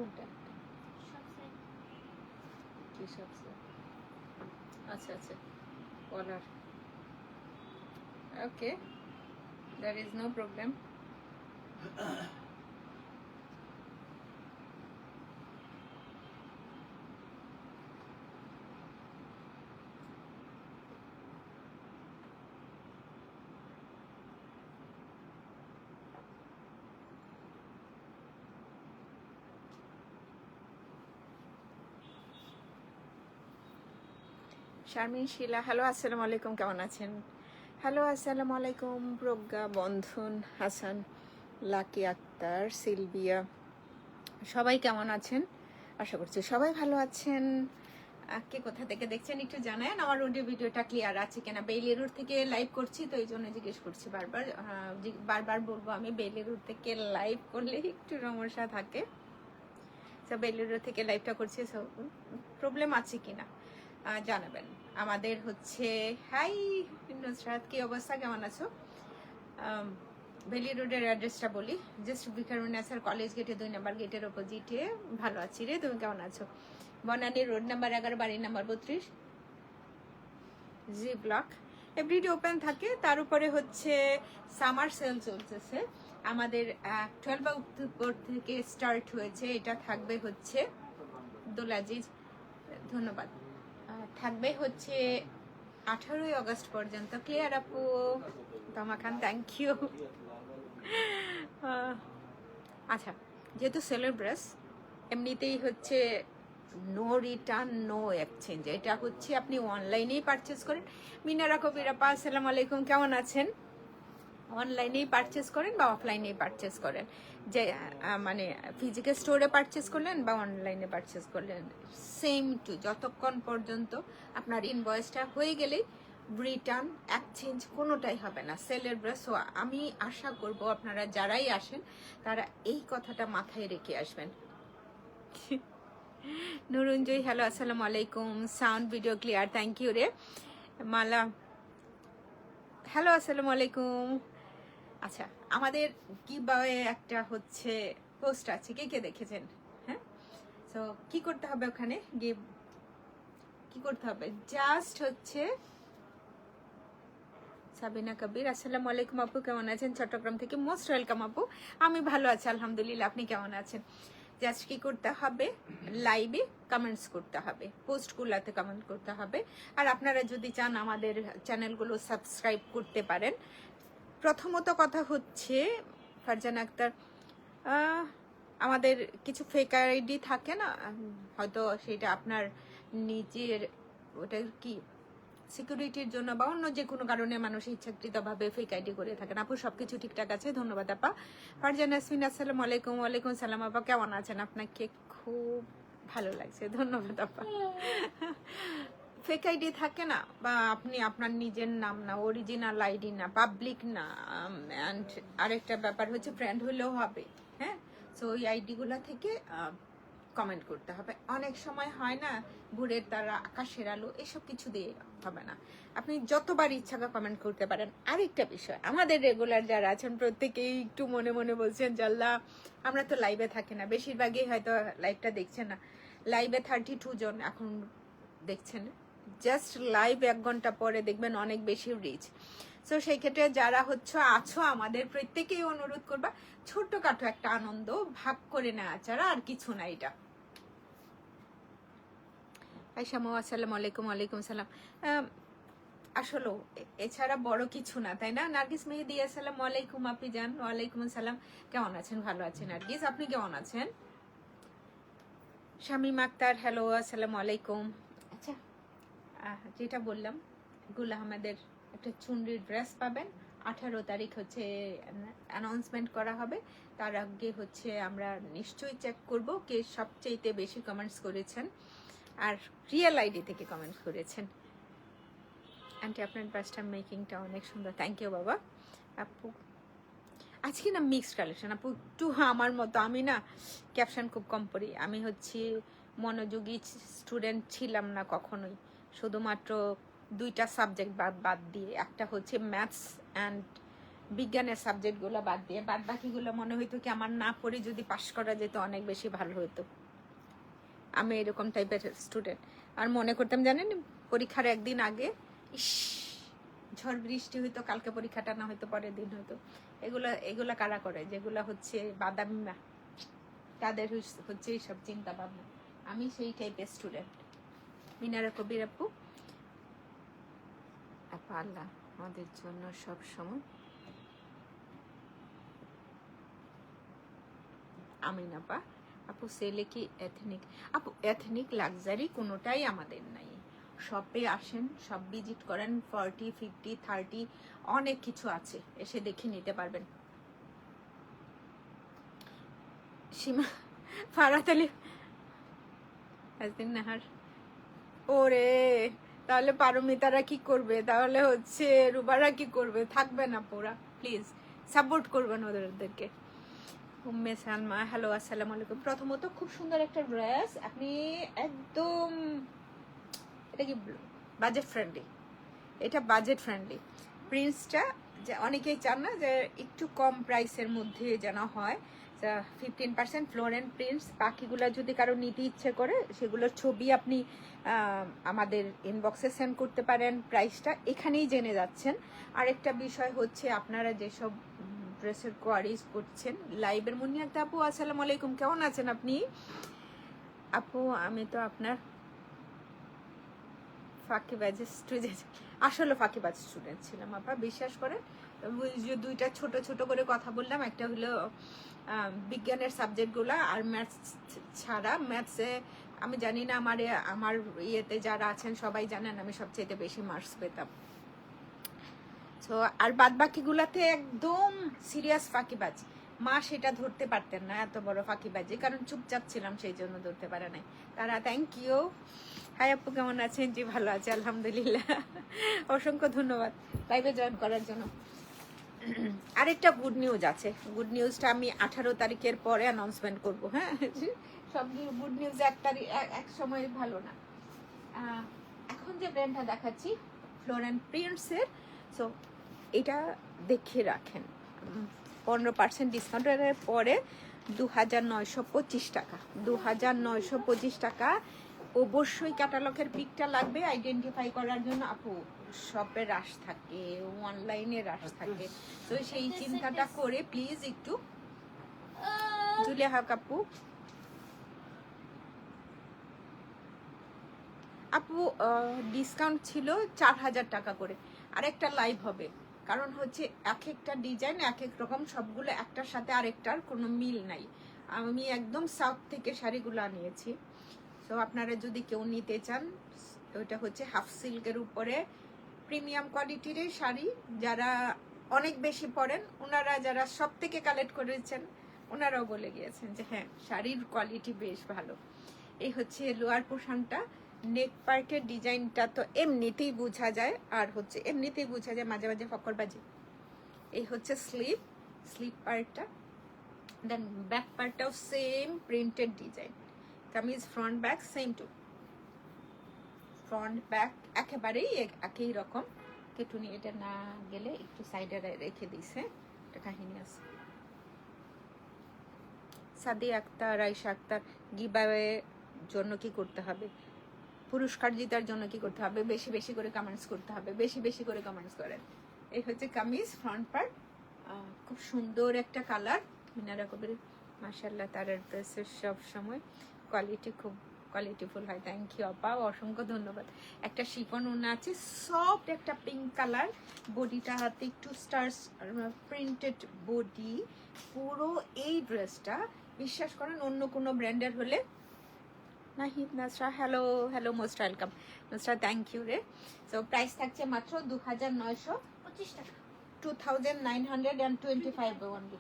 কোনটা কি সবসে আচ্ছা আচ্ছা কলার ওকে there is no problem Sharmin Shila hello আসসালামু আলাইকুম কেমন আছেন হ্যালো আসসালামু আলাইকুম প্রজ্ঞা বন্ধন হাসান লাকি আক্তার সিলভিয়া সবাই কেমন আছেন আশা করছি সবাই ভালো আছেন কে কোথা থেকে দেখছেন একটু জানান আমার অডিও ভিডিওটা ক্লিয়ার আছে কিনা বেইলি রোড থেকে লাইভ করছি তো এই জন্য জিজ্ঞেস করছি বারবার বারবার বলবো আমি বেইলি রোড থেকে লাইভ করলে একটু সমস্যা থাকে তো বেইলি রোড থেকে লাইভটা করছি প্রবলেম আছে কিনা জানাবেন আমাদের হচ্ছে হাই নুসরাত কি অবস্থা কেমন আছো বেলি রোডের অ্যাড্রেসটা বলি জাস্ট বিকারুন্নাসার কলেজ গেটে 2 নম্বর গেটের অপোজিটে ভালো আছি রে তুমি কেমন আছো বনানী রোড নাম্বার 11 বাড়ি number 32 G block everyday open থাকে তার উপরে হচ্ছে সামার সেল চলতেছে আমাদের 12 অক্টোবর থেকে স্টার্ট হয়েছে এটা থাকবে হচ্ছে দোলাজিজ ধন্যবাদ থাকবে হচ্ছে 18 আগস্ট পর্যন্ত ক্লিয়ার আপু তমা খান থ্যাংক ইউ আচ্ছা যেহেতু সেলিব্রেস এমনিতেই হচ্ছে নো রিটার্ন নো এক্সচেঞ্জ এটা হচ্ছে আপনি অনলাইনেই পারচেস করেন মিনারা কবিরাপা আসসালামু আলাইকুম কেমন আছেন অনলাইনেই পারচেস করেন বা অফলাইনেই পারচেস করেন যে মানে ফিজিক্যাল স্টোরে পারচেস করলেন বা অনলাইনে পারচেস করলেন সেম টু যতক্ষণ পর্যন্ত আপনার ইনভয়েসটা হয়ে গেলেই রিটার্ন এক্সচেঞ্জ কোনোটাই হবে না সেলের ব্রাস আমি আশা করব আপনারা যারাই আসেন তারা এই কথাটা মাথায় রেখে আসবেন নুরুঞ্জয় হ্যালো আসসালামু আলাইকুম sound video clear thank you রে মালা হ্যালো আসসালামু আলাইকুম আচ্ছা আমাদের কিভাবে একটা হচ্ছে পোস্ট আছে কে কে দেখেছেন হ্যাঁ তো কি করতে হবে ওখানে গিয়ে কি করতে হবে জাস্ট হচ্ছে সাবিনা কবির আসসালামু আলাইকুম আপু কেমন আছেন চট্টগ্রাম থেকে মোস্ট ওয়েলকাম আপু আমি ভালো আছি আলহামদুলিল্লাহ আপনি কেমন আছেন জাস্ট কি করতে হবে লাইভে কমেন্টস করতে হবে পোস্টগুলোতে কমেন্ট করতে হবে আর আপনারা যদি চান আমাদের চ্যানেলগুলো সাবস্ক্রাইব করতে পারেন প্রথমত কথা হচ্ছে ফারজানা আক্তার আমাদের কিছু ফেক আইডি থাকে না হয়তো সেটা আপনার নিজের ওটা কি সিকিউরিটির জন্য বা অন্য যে কোনো কারণে মানুষ ইচ্ছাকৃতভাবে ফেক আইডি করে থাকেন আপু সবকিছু ঠিকঠাক আছে ধন্যবাদ আপা ফারজানা ইয়াসমিন আসসালামু আলাইকুম ওয়ালাইকুম সালাম আপা কেমন আছেন আপনাকে খুব ভালো লাগছে ধন্যবাদ আপা ফেক আইডি থাকে না বা আপনি আপনার নিজের নাম না অরিজিনাল আইডি না পাবলিক না অ্যান্ড আরেকটা ব্যাপার হচ্ছে ফ্রেন্ড হলেও হবে হ্যাঁ সো ওই আইডিগুলো থেকে কমেন্ট করতে হবে অনেক সময় হয় না ভোরের তারা আকাশের আলো এসব কিছু দিয়ে হবে না আপনি যতবার ইচ্ছা কমেন্ট করতে পারেন আরেকটা বিষয় আমাদের রেগুলার যারা আছেন প্রত্যেকেই একটু মনে মনে বলছেন জাল্লা আমরা তো লাইভে থাকি না বেশিরভাগই হয়তো লাইভটা দেখছেন না লাইভে 32 জন এখন দেখছেন জাস্ট লাইভ 1 ঘন্টা পরে দেখবেন অনেক বেশি রিচ সো সেই ক্ষেত্রে যারা হচ্ছে আছো আমাদের প্রত্যেকেই অনুরোধ করবা ছোট্টখাটো একটা আনন্দ ভাগ করে নেওয়া ছাড়া আর কিছু না এটা আইসামু আসসালামু আলাইকুম ওয়ালাইকুম সালাম আসলে এছাড়া বড় কিছু না তাই না নার্গিস মেহেদি আসসালামু আলাইকুম আপনি জান ওয়ালাইকুম আসসালাম কেমন আছেন ভালো আছেন নার্গিস আপনি কেমন আছেন শামীম আক্তার হ্যালো আসসালামু আলাইকুম আচ্ছা যেটা বললাম গুল আহমেদের একটা চুনরির ড্রেস পাবেন 18 তারিখ হচ্ছে অ্যানাউন্সমেন্ট করা হবে তার আগে হচ্ছে আমরা নিশ্চয়ই চেক করব কে সবচেয়ে বেশি কমেন্টস করেছেন আর রিয়েল আইডি থেকে কমেন্টস করেছেন আন্টি আপনার ব্রাশটা মেকিংটা অনেক সুন্দর থ্যাংক ইউ বাবা আপু আজকে না মিক্সড কালেকশন আপু একটু আমার মতো আমি না ক্যাপশন খুব কম পড়ি আমি হচ্ছে মনোযোগী স্টুডেন্ট ছিলাম না কখনোই শুধুমাত্র 2টা সাবজেক্ট বাদ দিয়ে একটা হচ্ছে ম্যাথস অ্যান্ড বিজ্ঞানের সাবজেক্টগুলো বাদ দিয়ে বাদ বাকিগুলো মনে হইতো কি আমার না পড়ে যদি পাশ করা যেত অনেক বেশি ভালো হতো। আমি এরকম টাইপের স্টুডেন্ট। আর মনে করতাম জানেন পরীক্ষার একদিন আগে, ইস ঝড় বৃষ্টি হইতো, কালকে পরীক্ষাটা না হয়তো পরের দিন হয়তো। এগুলা কারা করে? যেগুলা হচ্ছে বাদামি মা, তাদের হচ্ছে এইসব চিন্তা ভাবনা। আমি সেই টাইপের স্টুডেন্ট। মিনারা কবির আপু, আপা আল্লাহ আমাদের জন্য সব সময় আমিন। আপা আপু সেলে কি এথনিক? আপু এথনিক লাক্সারি কোনোটাই আমাদের নাই। শপে আসেন, সব ভিজিট করেন, 40, 50, 30 অনেক কিছু আছে, এসে দেখে নিতে পারবেন। সীমা ফারাত আলী নাহার, ওরে তাহলে পারমিতারা কি করবে? তাহলে হচ্ছে রুবারা কি করবে? থাকবে না পুরা, প্লিজ সাপোর্ট করবেন ওদেরকে। উম্মে সালমা, হ্যালো আসসালামু আলাইকুম। প্রথমত খুব সুন্দর একটা ড্রেস, আপনি একদম এটা কি বাজেট ফ্রেন্ডলি, এটা বাজেট ফ্রেন্ডলি। প্রিন্সটা যে অনেকেই চান না যে একটু কম প্রাইসের মধ্যে যেন হয়, 15% ফ্লোরেন্ট প্রিন্টস। বাকিগুলো যদি কারো নিতে ইচ্ছে করে সেগুলোর ছবি আপনি আমাদের ইনবক্সে সেন্ড করতে পারেন, প্রাইসটা এখানেই জেনে যাচ্ছেন। আরেকটা বিষয় হচ্ছে আপনারা যেসব ড্রেসের কোয়ারিজ করছেন লাইভের, মুনিয়াত আপু আসসালামু আলাইকুম, কেমন আছেন আপনি? আপু আমি তো আপনার ফাঁকিবাজ স্টুডেন্ট, আসলে ফাঁকিবাজ স্টুডেন্ট ছিলাম আপা, বিশ্বাস করেন। যে দুইটা ছোট ছোট করে কথা বললাম, একটা হলো বিজ্ঞানের সাবজেক্টগুলো আর ম্যাথস ছাড়া। ম্যাথসে আমি জানি না, আমার ইয়েতে যারা আছেন সবাই জানেন আমি সবচেয়ে বেশি মার্কস পেতাম। তো আর বাদ বাকিগুলাতে একদম সিরিয়াস ফাঁকিবাজ। মা সেটা ধরতে পারতেন না, এত বড় ফাঁকিবাজি, কারণ চুপচাপ ছিলাম সেই জন্য ধরতে পারে নাই তারা। Thank you. হাই আপু কেমন আছেন? জি ভালো আছে আলহামদুলিল্লাহ, অসংখ্য ধন্যবাদ লাইভে জয়েন করার জন্য। আরেকটা গুড নিউজ আছে, গুড নিউজটা আমি 18 তারিখের পরে অ্যানাউন্সমেন্ট করবো। হ্যাঁ, সব গুড নিউজ এক সময় ভালো না। এখন যে ব্র্যান্ডটা দেখাচ্ছি ফ্লোরেন্ট প্রিন্টসের, সো এটা দেখে রাখেন, 15% ডিসকাউন্টের পরে 2925 টাকা, 2925 টাকা। অবশ্যই ক্যাটালগের পিকটা লাগবে আইডেন্টিফাই করার জন্য। আপু শপে রাশ থাকে, অনলাইনে রাশ থাকে, তো সেই চিন্তাটা করে প্লিজ একটু। জুলিয়া হক আপু, আপু ডিসকাউন্ট ছিল 4000 টাকা করে। আরেকটা লাইভ হবে, কারণ হচ্ছে এক একটা ডিজাইন এক এক রকম, সবগুলো একটার সাথে আরেকটার কোনো মিল নাই। আমি একদম সাউথ থেকে শাড়িগুলো আনিয়েছি, তো আপনারা যদি কেউ নিতে চান, ওইটা হচ্ছে হাফ সিল্কের উপরে প্রিমিয়াম কোয়ালিটির শাড়ি। যারা অনেক বেশি পরেন, ওনারা যারা সব থেকে কালেক্ট করেছেন, ওনারাও বলে গিয়েছেন যে হ্যাঁ শাড়ির কোয়ালিটি বেশ ভালো। এই হচ্ছে লোয়ার পোর্শনটা, নেক পার্টের ডিজাইনটা তো এমনিতেই বোঝা যায়, আর হচ্ছে এমনিতেই বোঝা যায় মাঝে মাঝে ফকরবাজি। এই হচ্ছে স্লিপ পার্টটা, দেন ব্যাক পার্টটাও সেম প্রিন্টেড ডিজাইন। কামিজ front back same too, front back একেবারেই একই রকম। কেটুনি এটা না গেলে একটু সাইডে রেখে দিছে, একটা কাহিনী আছে। সাদি আক্তার, আয়েশা আক্তার, গিভঅ্যাওয়ে জন্য কি করতে হবে? পুরস্কার জেতার জন্য কি করতে হবে? বেশি বেশি করে কমেন্টস করতে হবে, বেশি বেশি করে কমেন্টস করেন। এই হচ্ছে কামিজ ফ্রন্ট পার্ট, খুব সুন্দর একটা কালার। মিনারা কবির মাশাআল্লাহ, তার ড্রেসের সব সময় কোয়ালিটি খুব কোয়ালিটিফুল হয়। থ্যাংক ইউ আপা, অসংখ্য ধন্যবাদ। একটা শিফন ওড়না আছে, সফট একটা পিঙ্ক কালার, বডিটা হাতে একটু স্টার্স প্রিন্টেড বডি। পুরো এই ড্রেসটা বিশ্বাস করেন অন্য কোনো ব্র্যান্ডের হলে। Nahid Nasra, hello hello, most welcome Nasra, thank you রে। সো প্রাইস থাকছে মাত্র 2925 টাকা, 2925 অনলি,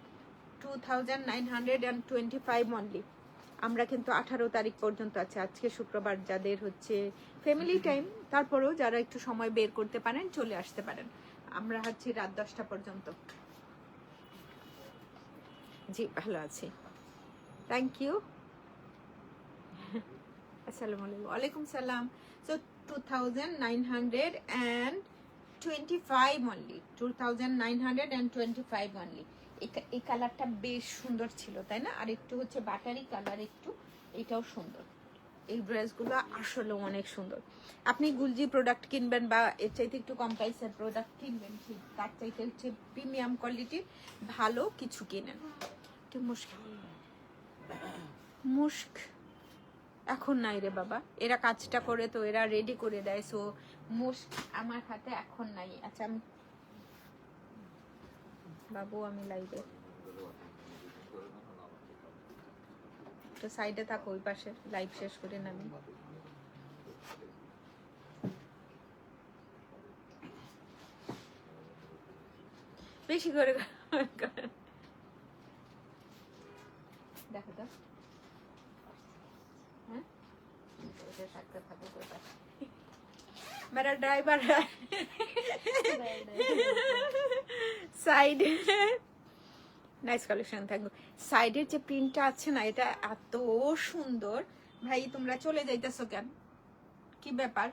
2925 অনলি। আমরা কিন্তু 18 তারিখ পর্যন্ত আছে, আজকে শুক্রবার, যাদের হচ্ছে ফ্যামিলি টাইম, তারপরেও যারা একটু সময় বের করতে পারেন চলে আসতে পারেন। আমরা হচ্ছে রাত 10টা পর্যন্ত। জি ভালো আছি, থ্যাংক ইউ। আসসালামু আলাইকুম। ওয়ালাইকুম সালাম। So 2925 2925 only, 2925 only. এই কালারটা বেশ সুন্দর ছিল তাই না? আর একটু হচ্ছে বাটারি কালার, একটু এটাও সুন্দর। এই ড্রেসগুলো আসলে অনেক সুন্দর। আপনি গুলজি প্রোডাক্ট কিনবেন বা এর চাইতে একটু কম প্রাইসের প্রোডাক্ট কিনবেন, ঠিক তার চাইতে হচ্ছে প্রিমিয়াম কোয়ালিটির ভালো কিছু কিনেন। একটু মুস্ক এখন নাই রে বাবা, এরা কাজটা করে তো এরা রেডি করে দেয়, সো মুস্ক আমার হাতে এখন নাই। আচ্ছা আমি বাবু, আমি লাইভে তো সাইডে থাকো, ওই পাশে লাইভ শেষ করে নামি। বেশি করে দেখো তো, হ্যাঁ मेरा ड्राइवर है সাইড নাইস কালেকশন থাকবে। সাইডের যে প্রিন্টটা আছে না, এটা এত সুন্দর। ভাই তোমরা চলে যাইতেছো কেন, কি ব্যাপার?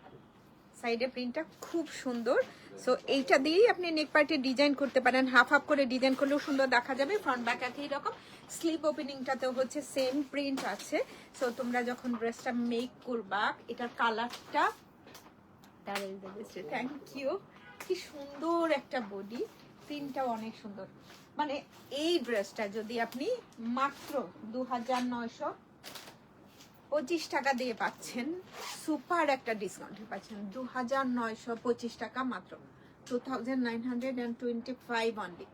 সাইডের প্রিন্টটা খুব সুন্দর। সো এইটা দিয়েই আপনি নেক পার্টে ডিজাইন করতে পারেন, হাফ হাফ করে ডিজাইন করলেও সুন্দর দেখা যাবে। ফ্রন্ট ব্যাক একই রকম, স্লিপ ওপেনিংটাতেও হচ্ছে সেম প্রিন্ট আছে। সো তোমরা যখন ড্রেসটা মেক করবা, এটার কালারটা থ্যাংক ইউ, কি সুন্দর একটা বডি, প্রিন্টটাও অনেক সুন্দর। মানে এই ড্রেসটা যদি আপনি মাত্র 2925 টাকা দিয়ে পাচ্ছেন, সুপার একটা ডিসকাউন্টে পাচ্ছেন। 2925 টাকা মাত্র, 2925 অনলি।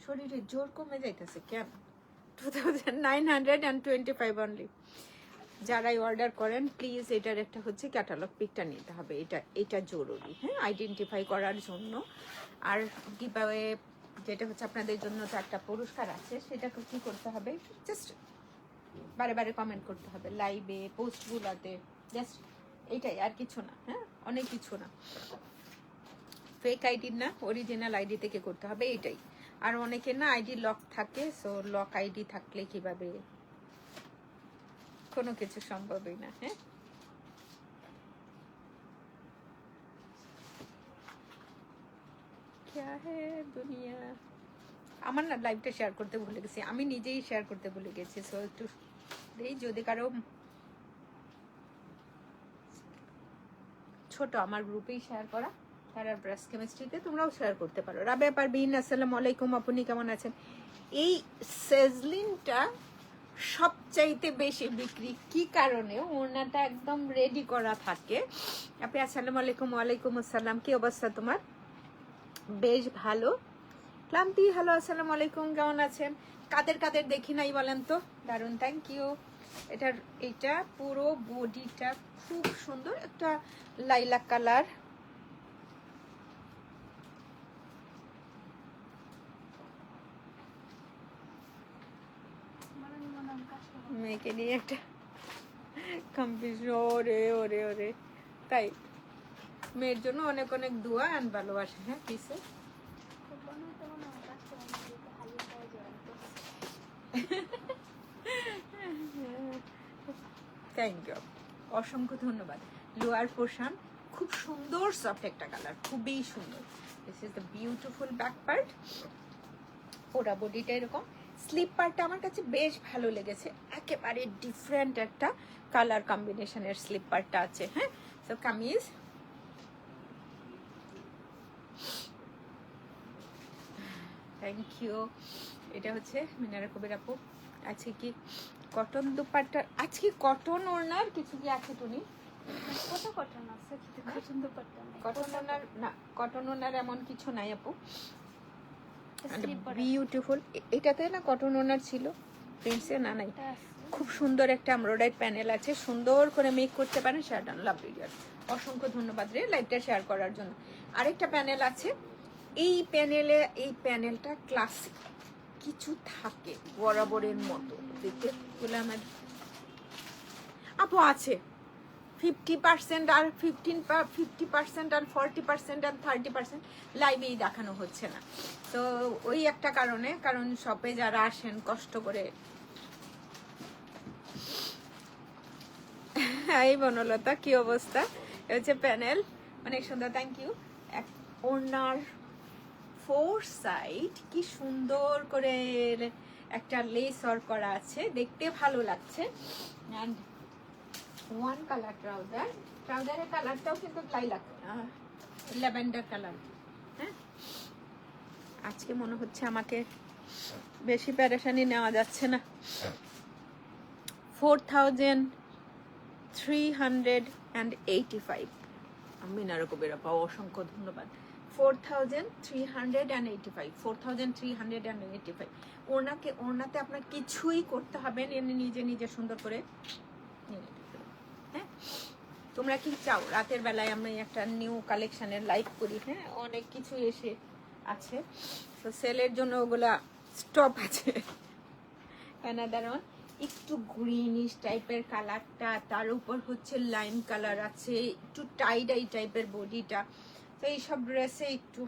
শরীরে জোর কমে যাইতেছে কেন? 2925 অনলি। যারাই অর্ডার করেন প্লিজ এটার একটা হচ্ছে ক্যাটালগ পিকটা নিতে হবে, এটা জরুরি, হ্যাঁ, আইডেন্টিফাই করার জন্য। আর কিভাবে, যেটা হচ্ছে আপনাদের জন্য তো একটা পুরস্কার আছে, সেটাকে কি করতে হবে, জাস্ট বারে বারে কমেন্ট করতে হবে লাইভে, পোস্টগুলোতে, জাস্ট এটাই, আর কিছু না। হ্যাঁ, অনেক কিছু না, ফেক আইডি না, অরিজিনাল আইডি থেকে করতে হবে, এটাই। আর অনেকে না আইডি লক থাকে, সো লক আইডি থাকলে কিভাবে, কোনো কিছু সম্ভবই না। হ্যাঁ, क्या है दुनिया। আমার না লাইভটা শেয়ার করতে ভুলে গেছি, আমি নিজেই শেয়ার করতে ভুলে গেছি। সো একটু এই যদি কারো ছোট আমার গ্রুপেই শেয়ার করা, তারা ব্রেস্ট কেমিস্ট্রিতে তোমরাও শেয়ার করতে পারো। রাবেয়া পারভিন, আসসালামু আলাইকুম, আপনি কেমন আছেন? এই সেজলিনটা সবচাইতে বেশি বিক্রি কি কারণে? ওনাটা একদম রেডি করা থাকে। আপনি আসসালামু আলাইকুম। ওয়ালাইকুম আসসালাম, কি অবস্থা তোমার? বেশ ভালো। ক্লান্তি, হ্যালো, আসসালামু আলাইকুম, কেমন আছেন? কাদের কাদের দেখি নাই বলেন তো? দারুন, থ্যাংক ইউ। এটা পুরো বডিটা খুব সুন্দর, একটা লাইলাক কালার। মেয়েকে নিয়ে একটা কম্পিটিশন, ওরে ওরে ওরে, তাই মেয়ের জন্য অনেক অনেক দোয়া আর ভালোবাসা। হ্যাঁ, পিসে থ্যাংক ইউ, অসংখ্য ধন্যবাদ। লোয়ার পোর্শন খুব সুন্দর, সফট একটা কালার, খুবই সুন্দর। This is the beautiful back part. ওরা বডিটা এরকম, স্লিপ পার্টটা আমার কাছে বেশ ভালো লেগেছে, একেবারে ডিফারেন্ট একটা কালার কম্বিনেশনের স্লিপ পার্টটা আছে। হ্যাঁ, সো কামিজ, থ্যাংক ইউ। এটা হচ্ছে মিনারা কবির আপু। আজকে কি কটন দুপাট্টা, আজকে কটন ওড়নার কিছু কি আছে টুনি? কত কটন আছে, কটন দুপাট্টা নাই। কটন ওড়নার না, কটন ওড়নার এমন কিছু নাই আপু। বিউটিফুল, এটাতে না কটন ওড়নার ছিল প্রিন্সে, না নাই। খুব সুন্দর একটা এমব্রয়ডারি প্যানেল আছে, সুন্দর করে মেক করতে পারেন। শেয়ার ডান, লাভ ভিডিও, অসংখ্য ধন্যবাদ রে লাইভটা শেয়ার করার জন্য। আরেকটা প্যানেল আছে, এই প্যানেলটা ক্লাসিক কিছু থাকে বরাবরের মতো দেখতে আমার আপু আছে। 50% আর 50% আর 40% আর 30% লাইভেই দেখানো হচ্ছে না। তো ওই একটা কারণে, কারণ শপে যারা আসেন কষ্ট করে। এই বনলতা, কি অবস্থা? হচ্ছে প্যানেল অনেক সুন্দর, থ্যাংক ইউ। ওড়নার ফোর সাইড কি সুন্দর করে একটা লেস ওয়ার্ক করা আছে, দেখতে ভালো লাগছে। অ্যান্ড ওয়ান কালার ট্রাউজার, ট্রাউজারের কালারটাও কিন্তু লাইলাক ল্যাভেন্ডার কালার। হ্যাঁ, আজকে মনে হচ্ছে আমাকে বেশি প্যারেশানি নেওয়া যাচ্ছে না। 4385। মিনারা কবিরা পাও অসংখ্য ধন্যবাদ। 4385, 4385। ওড়নাতে আপনার কিছুই করতে হবে না, নিজে নিজে সুন্দর করে নিয়ে নিতে পারেন। হ্যাঁ, তোমরা কি চাও রাতের বেলায় আমরা একটা নিউ কালেকশনের লাইভ করি? হ্যাঁ, অনেক কিছু এসে আছে, তো সেলের জন্য ওগুলা স্টপ আছে। অ্যানাদার ওয়ান একটু গ্রিনিশ টাইপের কালারটা, তার উপর হচ্ছে লাইম কালার আছে, একটু টাইড আই টাইপের বডিটা। তো এইসব ড্রেসে একটু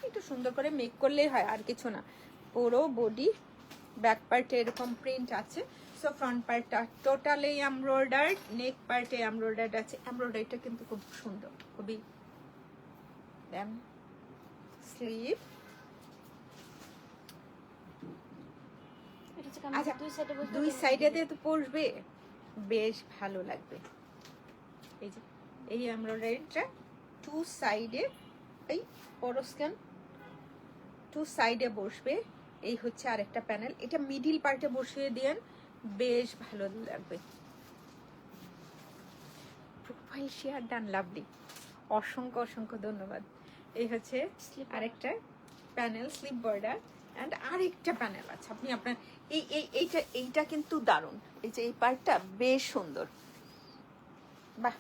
একটু সুন্দর করে মেক করলেই হয়, আর কিছু না। পুরো বডি ব্যাক পার্টে এরকম প্রিন্ট আছে। সো ফ্রন্ট পার্টটা টোটালি এমব্রয়ডার্ড, নেক পার্টে এমব্রয়ডার্ড আছে। এমব্রয়ডারিটা কিন্তু খুব সুন্দর, খুবই। স্লিভ, আচ্ছা দুই সাইডে দিয়ে তো পরবে, বেশ ভালো লাগবে। এই যে এই এমব্রয়ডারিটা টু সাইডে, এই পরস্কান টু সাইডে বসবে। এই হচ্ছে আরেকটা প্যানেল, এটা মিডিল পার্টে বসিয়ে দেন, বেশ ভালো লাগবে। প্রোফাইল শেয়ার ডান, লাভলি, অসংখ্য অসংখ্য ধন্যবাদ। এই হচ্ছে আরেকটা প্যানেল, স্লিপ বর্ডার। অ্যান্ড আরেকটা প্যানেল আছে, আপনি আপনার এইটা কিন্তু দারুণ। এই যে এই পার্টটা বেশ সুন্দর, বাহ,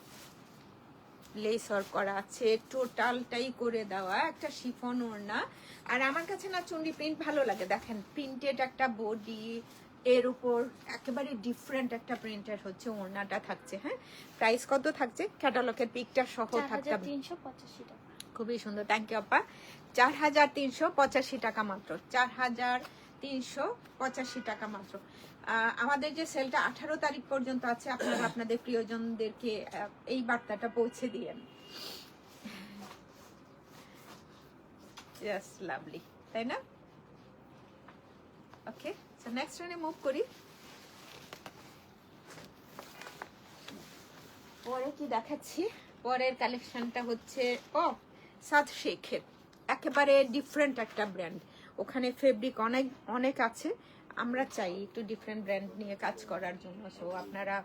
লেস ওয়ার্ক করা আছে, টোটালটাই করে দেওয়া একটা শিফন ওড়না। আর আমার কাছে না চুন্ডি প্রিন্ট ভালো লাগে, দেখেন প্রিন্টেড একটা বডি, এর উপর একেবারে ডিফারেন্ট একটা প্রিন্টের হচ্ছে ওড়নাটা থাকছে। হ্যাঁ, প্রাইস কত থাকছে? ক্যাটালগের পিকটা সহ থাকতে হবে। 4385 টাকা। খুবই সুন্দর, থ্যাংক ইউ আপা। 4385 টাকা মাত্র, 4385 টাকা মাত্র। আমাদের যে সেলটা 18 তারিখ পর্যন্ত আছে, আপনারা আপনাদের প্রিয়জনদেরকে এই বার্তাটা পৌঁছে দিয়েন। জাস্ট লাভলি, তাই না? ওকে, সো নেক্সট রানে মুভ করি। পরে কি দেখাচ্ছি? পরের কালেকশনটা হচ্ছে সাদ শেখের, একেবারে ডিফারেন্ট একটা ব্র্যান্ড। ওখানে ফেব্রিক অনেক অনেক আছে, আমরা চাই একটু ডিফারেন্ট ব্র্যান্ড নিয়ে কাজ করার জন্য। সো আপনারা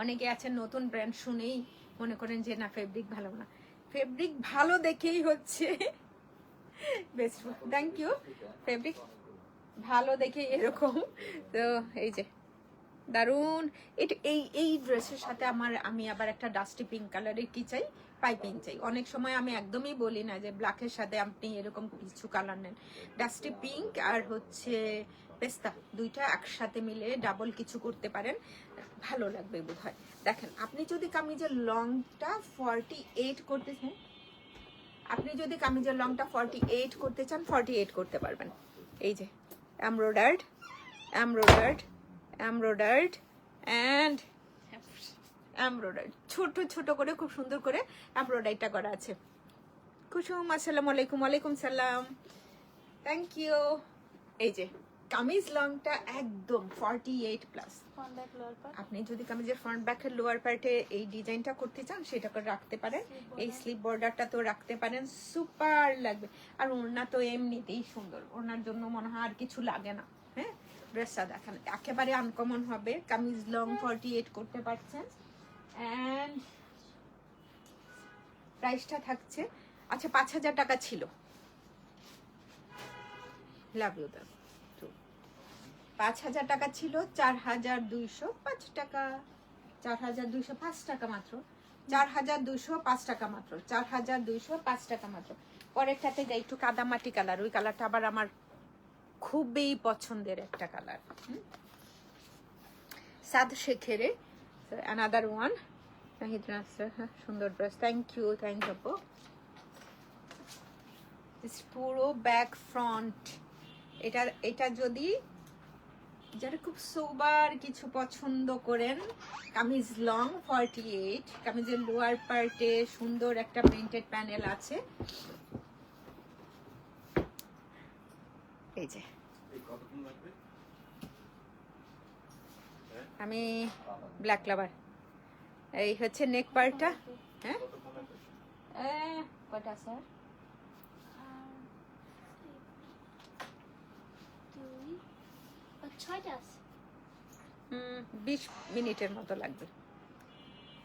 অনেকে আছেন নতুন ব্র্যান্ড শুনেই মনে করেন যে না ফেব্রিক ভালো না, ফেব্রিক ভালো দেখেই হচ্ছে বেস্ট। Thank you. ফেব্রিক ভালো দেখে এরকম। তো এই যে দারুন, এই ড্রেসের সাথে আমি আবার একটা ডাস্টি পিঙ্ক কালারের কি চাই, পাইপিং চাই। অনেক সময় আমি একদমই বলি না যে ব্ল্যাকের সাথে আপনি এরকম কিছু কালার নেন, ডাস্টি পিঙ্ক আর হচ্ছে পেস্তা, দুইটা একসাথে মিলে ডাবল কিছু করতে পারেন, ভালো লাগবে বোধ হয়। দেখেন, আপনি যদি কামিজের লংটা 48 করতে চান, আপনি যদি কামিজের লংটা 48 করতে চান, 48 করতে পারবেন। এই যে embroidered, embroidered, embroidered and embroidery, ছোট ছোট করে খুব সুন্দর করে এমব্রয়ডারিটা করা আছে। কুসুম, আসসালামু আলাইকুম। ওয়ালাইকুম সালাম, থ্যাংক ইউ। এই যে কামিজ লংটা একদম 48 প্লাস। আপনি যদি কামিজের ফ্রন্ট ব্যাকের লোয়ার পার্টে এই ডিজাইনটা করতে চান, সেটা করে রাখতে পারেন। এই স্লিপ বর্ডারটা তো রাখতে পারেন, সুপার লাগবে। আর ওড়না তো এমনিতেই সুন্দর, ওড়নার জন্য মনে হয় আর কিছু লাগে না। হ্যাঁ, ড্রেসটা দেখেন একেবারে আনকমন হবে, কামিজ লং 48 করতে পারছেন। অ্যান্ড প্রাইসটা থাকছে, আচ্ছা 5000 টাকা ছিল, লাভ ইউ দা, 5000 টাকা ছিল, 4205 টাকা, 4205 টাকা মাত্র, 4205 টাকা মাত্র, 4205 টাকা মাত্র। পরেরটাতে যাই, একটু কাদামাটি কালার, ওই কালারটা আবার আমার খুবই পছন্দের একটা কালার। সাদ শেখের অ্যানাদার ওয়ান, সুন্দর dress, thank you, thank you. পুরো ব্যাক ফ্রন্ট, এটা যদি যারা খুব সোবার কিছু পছন্দ করেন, কামিজ লং 48, কামিজের লোয়ার পার্টে সুন্দর একটা প্রিন্টেড প্যানেল আছে। এই যে আমি ব্ল্যাক লাভার। এই হচ্ছে নেক পার্টটা। হ্যাঁ কটা স্যার? আর 6টা আছে। 20 মিনিটের মতো লাগবে।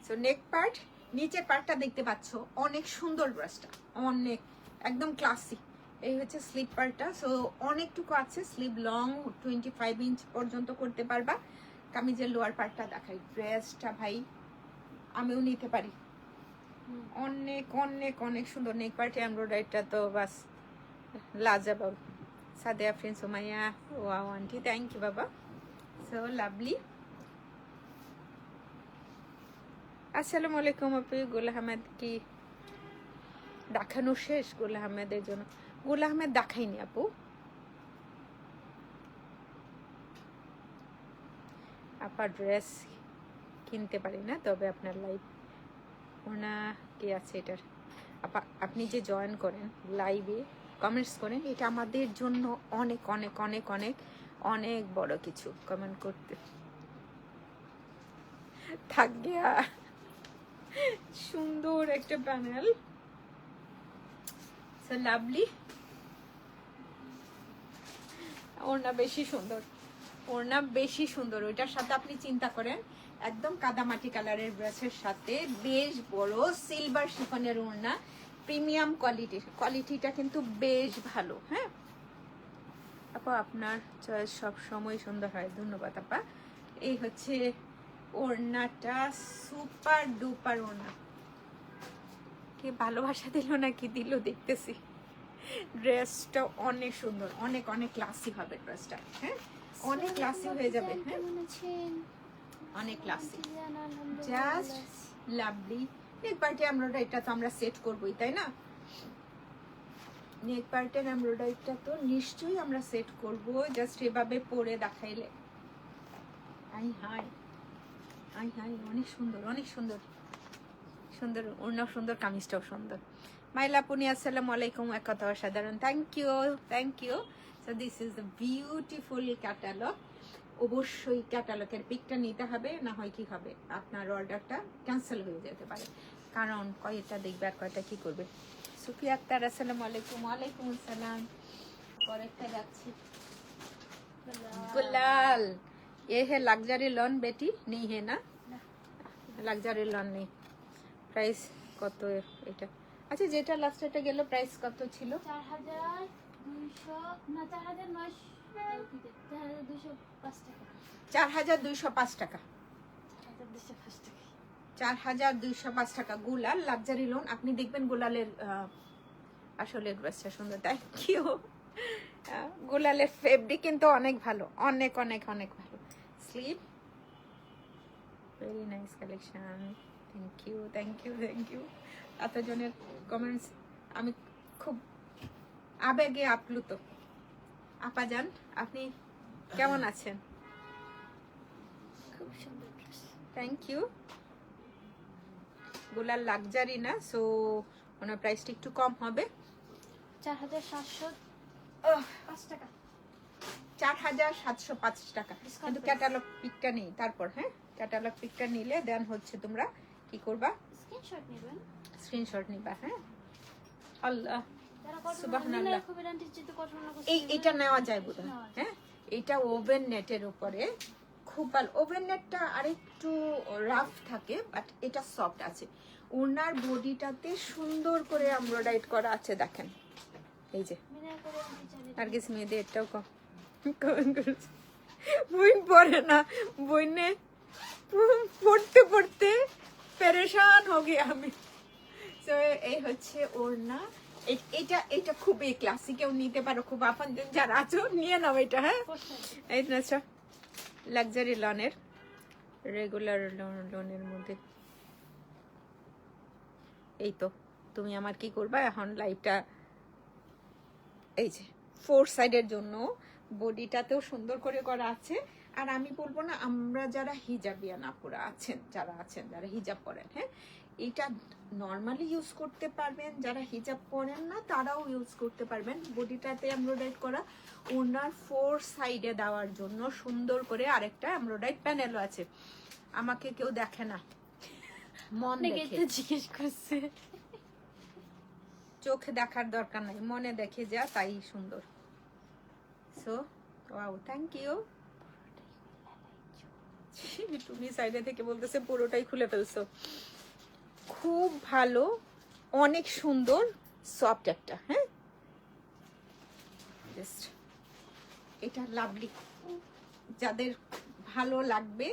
সো নেক পার্ট, নিচের পার্টটা দেখতে পাচ্ছ, অনেক সুন্দর ড্রেসটা, অনেক একদম ক্লাসিক। এই হচ্ছে স্লিভ পার্টটা, সো অনেকটুকু আছে, স্লিভ লং 25 ইঞ্চ পর্যন্ত করতে পারবা। কামিজের লোয়ার পার্টটা দেখাই, ড্রেসটা ভাই আমিও নিতে পারি, অনেক অনেক অনেক সুন্দর। নেক পার্টে এমব্রয়ডারিটা তো বাস লাজবাব। সাদে Afrin Sumaiya, wow aunty, thank you বাবা, সো লাভলি। আসসালামু আলাইকুম আপু। গুল আহমেদ কি দেখানো শেষ? গুল আহমেদের জন্য গুল আহমেদ দেখাইনি আপু। আপা ড্রেস কিনতে পারি না, তবে আপনার লাইভ ওনা কি আছে এটার, আপা আপনি যে জয়েন করেন লাইভে কমেন্টস করেন, এটা আমাদের জন্য অনেক অনেক অনেক অনেক অনেক বড় কিছু। কমেন্ট করতে থাক গিয়া। সুন্দর একটা প্যানেল, সো লাভলি। ওড়না বেশি সুন্দর, ওড়না বেশি সুন্দর। ওইটার সাথে আপনি চিন্তা করেন একদম কাদামাটি কালারের ড্রেসের সাথে বেশ বড় সিলভার শিফনের ওড়না, প্রিমিয়াম কোয়ালিটির, কোয়ালিটিটা কিন্তু বেশ ভালো। হ্যাঁ আপা আপনার চয়েস সব সময় সুন্দর হয়, ধন্যবাদ আপা। এই হচ্ছে ওড়নাটা, সুপার ডুপার ওড়না। কে ভালোবাসা দিল না কি দিল দেখতেছি। ড্রেসটা অনেক সুন্দর, অনেক অনেক ক্লাসি হবে ড্রেসটা। হ্যাঁ অনেক ক্লাসি হয়ে যাবে। হ্যাঁ কেমন আছেন? অনেক ক্লাসি, আলহামদুলিল্লাহ জাস্ট ভালো আছি। লাভলি। নেক পার্টে এমব্রয়ডারিটা তো আমরা সেট করবোই, তাই না? নেক পার্টের এমব্রয়ডারিটা তো নিশ্চয়ই আমরা সেট করব, জাস্ট এভাবে পরে দেখাইলে। আই হাই আই হাই, অনেক সুন্দর, অনেক সুন্দর, সুন্দর ওড়না, সুন্দর কামিজটাও সুন্দর। মাইলা পুনি আসসালামু আলাইকুম, এক কথা অসাধারণ, thank you thank you. So this is the beautiful catalogue. অবশ্যই ক্যাটালগের পিকটা নিতে হবে, না হয় কি হবে আপনার অর্ডারটা ক্যান্সেল হয়ে যেতে পারে, কারণ কয়টা দেখবে আর কয়টা কি করবে। সুফিয়া আক্তার আসসালামু আলাইকুম। ওয়ালাইকুম আসসালাম। পরেরটা যাচ্ছি। गुलाल, ये है लग्जरी लॉन बेटी, नहीं है ना? লাক্সারি লন নেই। প্রাইস কত এটা? আচ্ছা যেটা লাস্ট এটা গেল প্রাইস কত ছিল? 4200 না 4900 4205 টাকা। 4205 টাকা। 4205 টাকা। 4205 টাকা গুলাল লাক্সারি লোন। আপনি দেখবেন গুলালের আসলে ড্রেসটা সুন্দর, থ্যাংক ইউ। গুলালের ফেব্রিক কিন্তু অনেক ভালো, অনেক অনেক অনেক ভালো। Sleeve very nice collection, thank you thank you thank you. এতজনের কমেন্টস, আমি খুব আবেগে আপ্লুত। আপা জান আপনি কেমন আছেন? খুব সুন্দর dress. Thank you. Gulal luxury না, সো ওনার প্রাইসটা একটু কম হবে। 4705 টাকা। 4705 টাকা, কিন্তু ক্যাটালগ পিকটা নেই তারপর। হ্যাঁ ক্যাটালগ পিকটা নিলে দেন হচ্ছে তোমরা কি করবা, স্ক্রিনশট নেবেন, স্ক্রিনশট নিবা। হ্যাঁ আল্লাহ যারা কটন সুবহানাল্লাহ। খুব রান্টি যেতে কটন না এই এটা নেওয়া যায় বোধহয়। হ্যাঁ এটা ওভেন নেটের উপরে খুব ভালো। ওভেন নেটটা আরেকটু রাফ থাকে, বাট এটা সফট আছে। ওনার বডিটাতে সুন্দর করে এমব্রয়ডারি করা আছে, দেখেন এই যে। মিনা করে আমি জানি নার্গিস মেয়েদের এটাও কমেন্ট করেছে, বই পড়ে না, বইনে পড়তে পড়তে পেরেশান হয়ে গিয়ে আমি। তো এই হচ্ছে ওড়না। এটা এটা খুবই ক্লাসিক, কেউ নিতে পারো, খুব আপন যারা আছো নিয়ে নাও এটা। হ্যাঁ এই ড্রেসটা লাক্সারি লনের, রেগুলার লোনের মধ্যে। এই তো তুমি আমার কি করবা এখন, লাইভটা এই যে 4 সাইডের জন্য বডিটাতেও সুন্দর করে করা আছে। আর আমি বলবো না, আমরা যারা হিজাবিয়ান আপুরা আছেন, যারা হিজাব পরেন, হ্যাঁ, এটা নর্মালি ইউজ করতে পারবেন। যারা হিজাব পরেন না তারাও ইউজ করতে পারবেন। বডিটাতে এমব্রয়ডারি করা, ওনার 4 সাইডে দেওয়ার জন্য সুন্দর করে আরেকটা এমব্রয়ডারি প্যানেলও আছে। আমাকে কেউ দেখে না, মন দেখে। জিজ্ঞেস করছে। চোখে দেখার দরকার নাই, মনে দেখে যা তাই সুন্দর। So wow, thank you. তুমি সাইডে থেকে বলতেছে পুরোটাই খুলে ফেলছো। খুব ভালো, অনেক সুন্দর, সফট একটা, হ্যাঁ, জাস্ট এটা লাভলি। যাদের ভালো লাগবে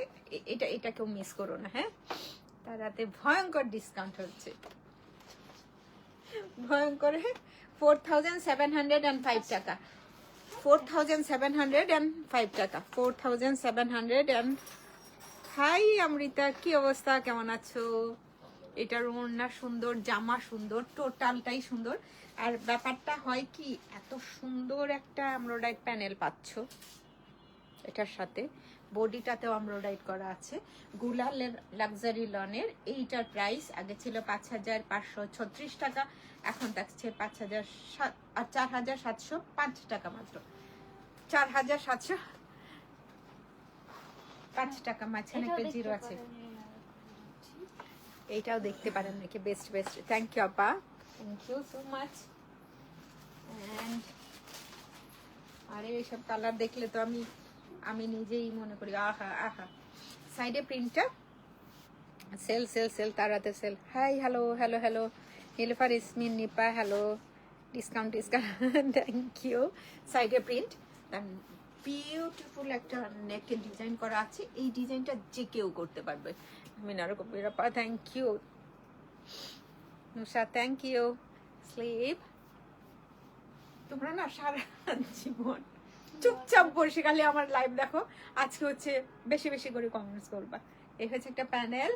এটা কেউ মিস করো না, হ্যাঁ। তারাতে ভয়ঙ্কর ডিসকাউন্ট হচ্ছে, ভয়ঙ্কর। 4705 টাকা, 4705 টাকা, 4700। হাই অমৃতা, কি অবস্থা, কেমন আছো? এটার ওড়না সুন্দর, জামা সুন্দর, টোটালটাই সুন্দর। আর ব্যাপারটা হয় কি, এত সুন্দর একটা এমব্রয়ডারি প্যানেল পাচ্ছ এটার সাথে। বডিটাতেও এমব্রয়ডারি করা আছে। গুলালের লাক্সারি লনের এইটার প্রাইস আগে ছিল 5536 টাকা, এখন থাকছে 4705 টাকা মাত্র। 4705 টাকা। মাঝখানে একটা জিরো আছে। এইটাও দেখতে পারেন নাকি? বেস্ট বেস্ট, থ্যাংক ইউ আপা, থ্যাংক ইউ সো মাচ। আরে এইসব কালার দেখলে তো আমি নিজেই মনে করি আহা আহা। সাইডে প্রিন্টটা সেল সেল সেল, তারাতে sale. Hi, hello hello hello, Nilufar Ismin, Nipa, hello, discount discount, thank you. সাইডে প্রিন্ট, বিউটিফুল একটা নেকের ডিজাইন করা আছে। এই ডিজাইনটা যে কেউ করতে পারবে। মিনার কবিরাপা, thank you. Nusa, thank you. Slip, তোমরা না সারা জীবন চুপচাপ বসে খালি আমার লাইভ দেখো, আজকে হচ্ছে বেশি বেশি করে কমেন্টস করবা। এই হচ্ছে একটা প্যানেল,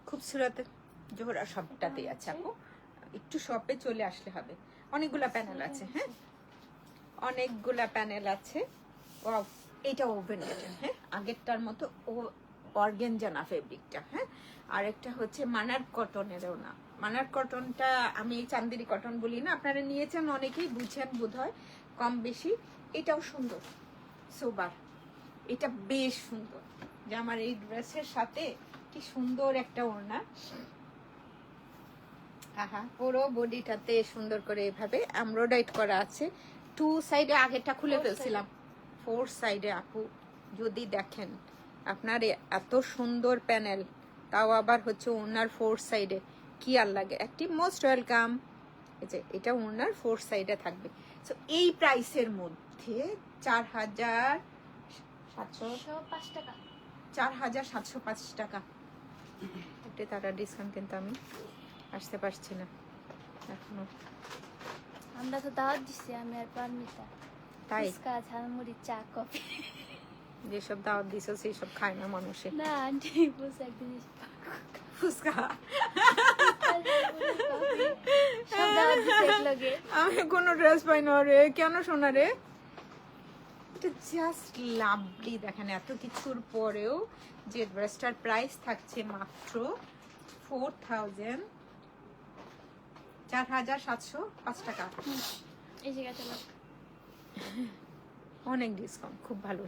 খুবসুরত জোহরা সবটাতেই আছে আপু, একটু শপে চলে আসলে হবে। অনেকগুলা প্যানেল আছে, হ্যাঁ, অনেকগুলা প্যানেল আছে। ওয়াও, এটা ওভেন রেটেন, হ্যাঁ, আগেরটার মতো ও অর্গেনজা না ফেব্রিকটা, হ্যাঁ। আর একটা হচ্ছে মানার কটনেরও না, মানার কটনটা আমি চান্দেরি কটন বলি না, আপনারা নিয়েছেন অনেকেই, বুঝেন বোধহয় কম বেশি। এটাও সুন্দর, সোবার, এটা বেশ সুন্দর। যে আমার এই ড্রেসের সাথে কি সুন্দর একটা ওড়না। আহা, পুরো বডিটাতে সুন্দর করে এভাবে এমব্রয়ডারি করা আছে। 2 সাইডে, আগেরটা খুলে ফেলছিলাম, 4 সাইডে আপু যদি দেখেন আপনার এত সুন্দর প্যানেল, তাও আবার হচ্ছে ওনার 4 সাইডে, কি আর লাগে। একটি মোস্ট ওয়েলকাম। এই যে এটা ওনার 4 সাইডে থাকবে। সো এই প্রাইসের মধ্যে 4705 টাকা, 4705 টাকা। এটা তারা ডিসকাউন্ট, কিন্তু আমি আসতে পারছি না এখনো। আমরা তো দাওয়াত দিছি, আমি আর পারমিতা। তাই ফুচকা, ঝালমুড়ি, চা, কফি। যেসব দাওয়াত দিছো সেই সব খায় না মানুষে। না আন্টি বলছে একদিন ফুচকা সব দাওয়াত দিছে একলগে। আমি কোনো ড্রেস পাই না রে, কেন সোনা রে? এটা জাস্ট লাভলি। দেখেন এত কিছুর পরেও যে ড্রেসটার প্রাইস থাকছে মাত্র 4705 টাকা। এই জায়গাটা লোক অনেক ডিসকাউন্ট, খুব ভালো।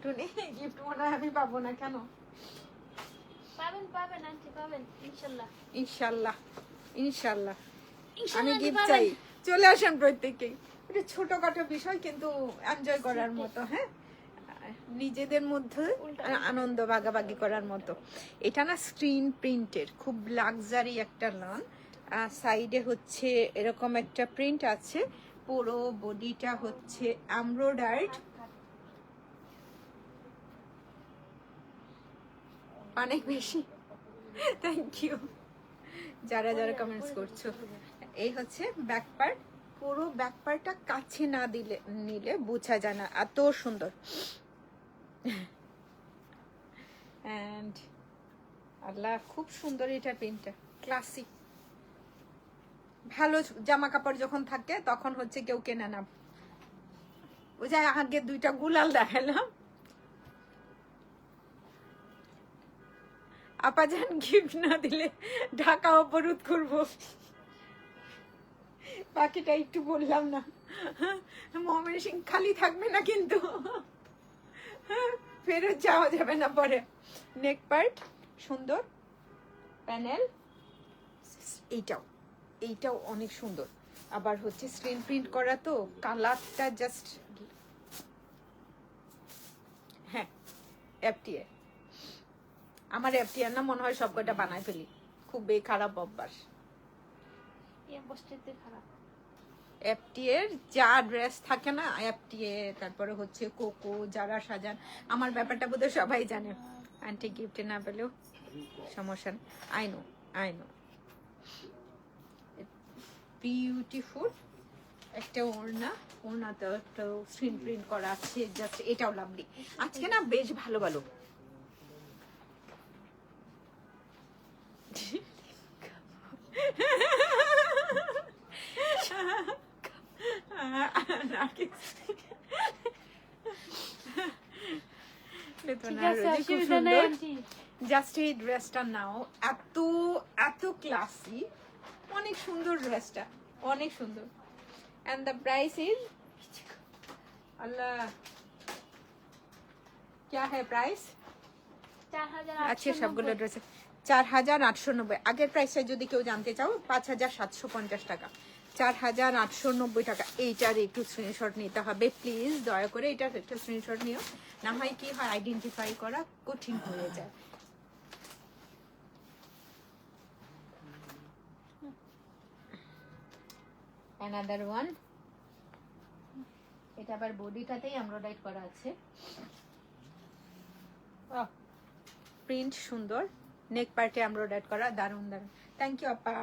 টুনি গিফট মনে হয় আমি পাবো না, কেন? পাবেন পাবেন আন্টি, পাবেন ইনশাআল্লাহ। ইনশাআল্লাহ ইনশাআল্লাহ। আমি ইনশাআল্লাহ গিফট পাবেন। চাই, চলে আসেন প্রত্যেকেই। এটা ছোটখাটো বিষয় কিন্তু এনজয় করার মতো, হ্যাঁ, নিজেদের মধ্যে আনন্দ ভাগাভাগি করার মতো। এটা না স্ক্রিন প্রিন্টের, খুব লাক্সারি একটা লন। সাইডে হচ্ছে এরকম একটা প্রিন্ট আছে, পুরো বডিটা হচ্ছে এমব্রয়ডারিড। অনেক বেশি, থ্যাংক ইউ যারা যারা কমেন্টস করছো। এই হচ্ছে ব্যাক পার্ট, পুরো ব্যাক পার্টটা কাছে না দিলে নিলে বোঝা যায় না, এত সুন্দর। অ্যান্ড আল্লাহ, খুব সুন্দর এটা প্রিন্টটা, ক্লাসিক। ভালো জামা কাপড় যখন থাকে তখন হচ্ছে কেউ কেনে না। ওই যে আগে দুইটা গুলাল দেখালাম, আপাজান গিফট না দিলে ঢাকা অবরোধ করবো। বাকিটা একটু বললাম না, ময়মন সিং খালি থাকবে না কিন্তু, ফেরত যাওয়া যাবে না পরে। নেক পার্ট সুন্দর, প্যানেল এইটাও অনেক সুন্দর। আবার হচ্ছে স্ক্রিন প্রিন্ট করা, তো কালারটা জাস্ট, হ্যাঁ এফটিএ। আমার এফটিএ না মনে হয় সবকটা বানায় ফেলি, খুবই খারাপ অভ্যাস। এই বস্তিতে খারাপ। এফটিএ যা ড্রেস থাকে না, এফটিএ, তারপরে হচ্ছে কোকো, যারা সাজান, আমার ব্যাপারটা বোধহয় সবাই জানে। আন্টি গিফট না পেলেও সমস্যা নেই, আই নো বিউটিফুল একটা ওড়নাতে একটা স্ক্রিন প্রিন্ট করা আছে, জাস্ট এটাও লাভলি। আজকে না বেশ ভালো ভালো জাস্ট এই ড্রেসটা নাও, এত এত ক্লাসি, অনেক সুন্দর ড্রেসটা, অনেক সুন্দর। এন্ড দ্য প্রাইস ইজ, আল্লাহ क्या है প্রাইস? 4890। আচ্ছা সবগুলো ড্রেসে 4890। আগের প্রাইসটা যদি কেউ জানতে চাও 5750 টাকা, 4890 টাকা। এইটার একটু স্ক্রিনশট নিতে হবে প্লিজ, দয়া করে এটার একটা স্ক্রিনশট নিও, না হয় কি হয় আইডেন্টিফাই করা কঠিন হয়ে যায়। অ্যানাদার ওয়ান, এটা আবার বডিটাতেই এমব্রয়ডারি করা আছে, প্রিন্ট সুন্দর, নেক পার্টে এমব্রয়ডারি করা, দারুন দারুন। থ্যাংক ইউ আপা।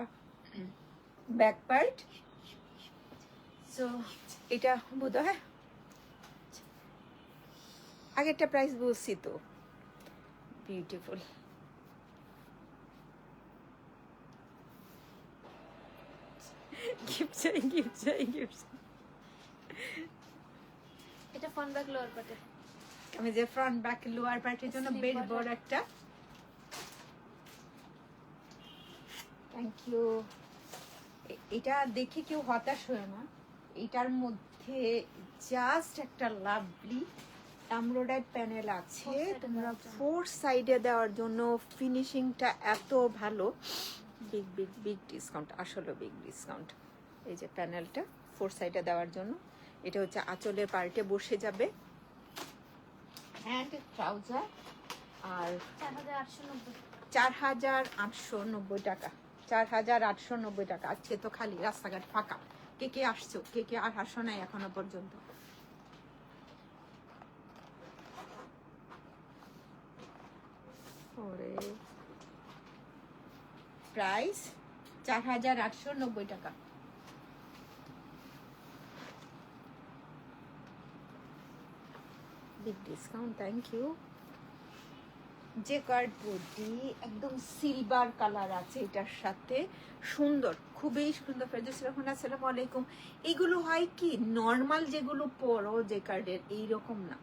ব্যাক পার্ট, সো এটা বোধহয় আগেরটা প্রাইস বলছি তো, বিউটিফুল। গিফট চাই। এটা ফ্রন্ট ব্যাক লোয়ার পার্টে। আমি যে ফ্রন্ট ব্যাক লোয়ার পার্টের জন্য বেশ বড় একটা, থ্যাংক ইউ। এটা দেখে কেউ হতাশ হয় না, এটার মধ্যে জাস্ট একটা লাভলি এমব্রয়ডারি প্যানেল আছে, তোমরা ফোর সাইডে দেওয়ার জন্য ফিনিশিংটা এত ভালো। বিগ ডিসকাউন্ট, আসলে বিগ ডিসকাউন্ট। এই যে প্যানেলটা ফোর সাইডে দেওয়ার জন্য, এটা হচ্ছে আঁচলের পার্টে বসে যাবে, হ্যান্ড ট্রাউজার, আর 4890 টাকা, 4890 টাকা। আজকে তো খালি রাস্তাঘাট ফাঁকা, কে আসছো, কে আর আসো নাই এখনো পর্যন্ত। প্রাইস 4890 টাকা। Big discount, thank you. যে কার্ড বডি একদম সিলভার কালার আছে এটার সাথে, সুন্দর, খুবই সুন্দর। ফেরদৌসী রহমান আসসালামু আলাইকুম। এগুলো হয় কি নর্মাল যেগুলো পরো যে কার্ডের, এইরকম না,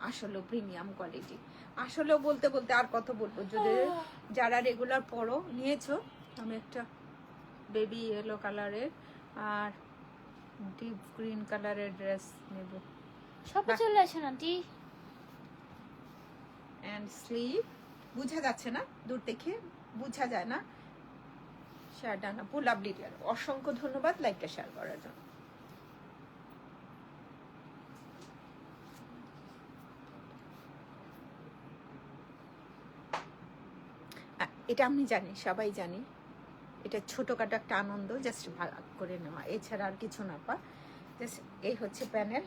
আসলে প্রিমিয়াম কোয়ালিটি। আসলে বলতে আর কত বলবো, যদি যারা রেগুলার পরো নিয়েছো। আমি একটা বেবি ইয়েলো কালারের আর ডিপ গ্রিন কালারের ড্রেস নেব। সবে চলে আসেন আন্টি। এন্ড স্লিভ বুঝা যাচ্ছে না, দূর থেকে বুঝা যায় না। শেয়ার ডান আপু, লাভলি ডিয়ার, অসংখ্য ধন্যবাদ লাইকটা শেয়ার করার জন্য। এটা আমি জানি, সবাই জানি, এটা ছোটখাটো একটা আনন্দ, জাস্ট ভাগ করে নেওয়া, এছাড়া আর কিছু না পা। জাস্ট এই হচ্ছে প্যানেল,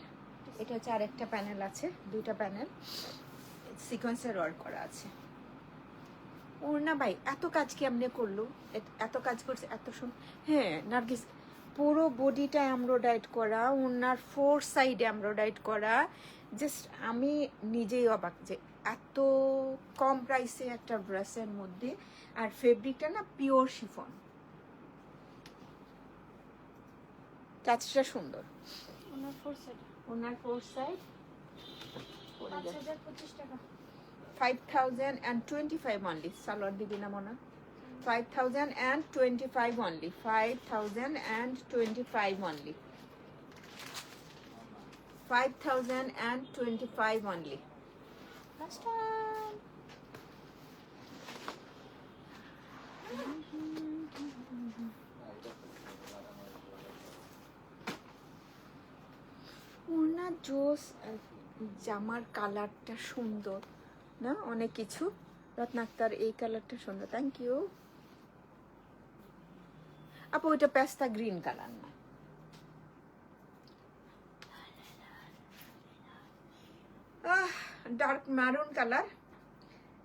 এটা হচ্ছে আরেকটা প্যানেল আছে, দুইটা প্যানেল সিকোয়েন্সের ওয়ার্ক করা আছে। ওড়না ভাই এত কাজ কেমনে করলো, এত কাজ করছে এত সুন্দর। হ্যাঁ নার্গিস, পুরো বডিটা এমব্রয়ডারি করা, ওড়নার ফোর সাইডে এমব্রয়ডারি করা, জাস্ট আমি নিজেই অবাক যে এত কম প্রাইসে একটা ড্রেসের মধ্যে। আর ফেব্রিকটা না পিওর শিফন, কাজটা সুন্দর। ওনার 4 সাইড ওনার 4 সাইড 5025 টাকা। 5025 only. সালোয়ার দিবি না মনে? 5025 only. 5025 only. 5025 only. Last time ওনার জোস জামার কালারটা সুন্দর না, অনেক কিছু। রত্নাক্তার এই কালারটা সুন্দর, থ্যাংক ইউ আপু। ওইটা পেস্তা গ্রিন কালার না, ডার্ক মারুন কালার।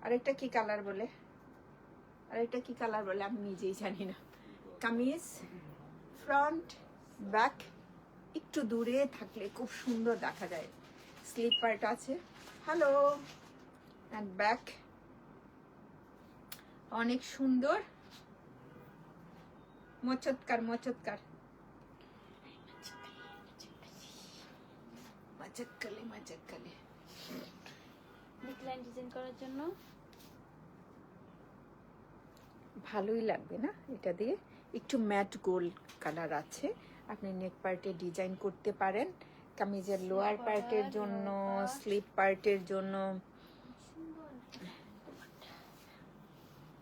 আরেকটা কি কালার বলে, আরেকটা কি কালার বলে আমি নিজেই জানি না। কামিজ ফ্রন্ট ব্যাক একটু দূরে থাকলে খুব সুন্দর দেখা যায়। স্লিপ পার্ট আছে, হ্যালো, অ্যান্ড ব্যাক অনেক সুন্দর, মচৎকার মচৎকার মচৎকালে মচৎকালে। নেকলাইন ডিজাইন করার জন্য ভালোই লাগবে না এটা দিয়ে? একটু ম্যাট গোল্ড কালার আছে, আপনি নেক পার্টে ডিজাইন করতে পারেন। কামিজের লোয়ার পার্টের জন্য, স্লিপ পার্টের জন্য,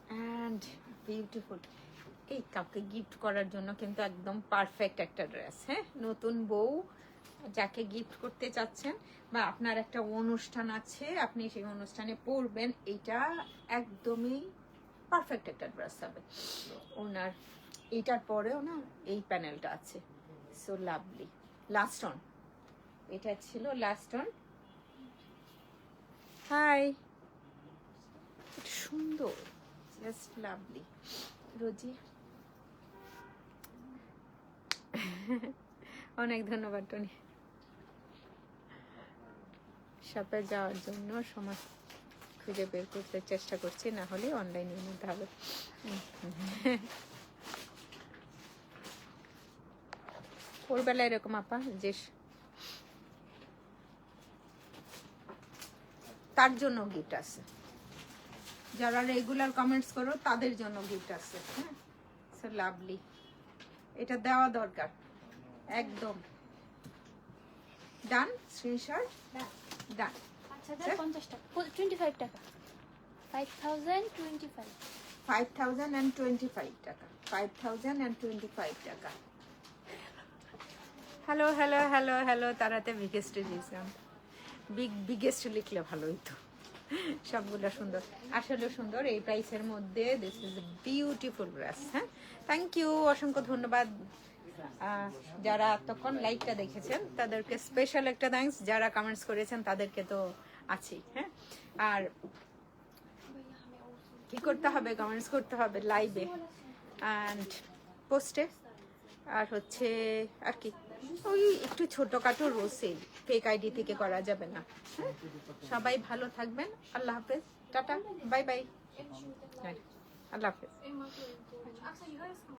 অ্যান্ড বিউটিফুল। এই কাউকে গিফট করার জন্য কিন্তু একদম পারফেক্ট একটা ড্রেস। হ্যাঁ, নতুন বউ যাকে গিফট করতে চাচ্ছেন বা আপনার একটা অনুষ্ঠান আছে, আপনি সেই অনুষ্ঠানে পরবেন, এটা একদমই পারফেক্ট একটা ড্রেস হবে। ওনার এইটার পরেও না এই প্যানেলটা আছে, সো লাভলি। লাস্ট অন, এটা ছিল লাস্ট অন। হাই, সুন্দর, জাস্ট লাভলি। রোজি অনেক ধন্যবাদ টনি। শপে যাওয়ার জন্য সময় খুঁজে বের করতে চেষ্টা করছি, না হলে অনলাইনে নিতে হবে। ওর বেলা এরকম আপা যে তার জন্য গিফট আছে, যারা রেগুলার কমেন্টস করো তাদের জন্য গিফট আছে। হ্যাঁ, সো লাভলি, এটা দেওয়া দরকার একদম। ডান, স্ক্রিনশট ডান। 5050 টাকা, 25 টাকা, 5025 5025 টাকা, 5025 টাকা। হ্যালো হ্যালো হ্যালো হ্যালো, তারাতে বিগেস্ট দিয়েছিলাম। বিগেস্ট লিখলে ভালো হইতো। সবগুলো সুন্দর, আসলে সুন্দর এই প্রাইসের মধ্যে। This is beautiful dress. হ্যাঁ, থ্যাংক ইউ, অসংখ্য ধন্যবাদ। যারা এতক্ষণ লাইভটা দেখেছেন তাদেরকে স্পেশাল একটা থ্যাঙ্কস, যারা কমেন্টস করেছেন তাদেরকে তো আছেই। হ্যাঁ, আর কি করতে হবে, কমেন্টস করতে হবে লাইভে অ্যান্ড পোস্টে। আর হচ্ছে আর কি, ওই একটু ছোটখাটো রোসেল ফেক আইডি থেকে করা যাবে না। হ্যাঁ, সবাই ভালো থাকবেন, আল্লাহ হাফেজ, টাটা, বাই বাই, আল্লাহ হাফেজ।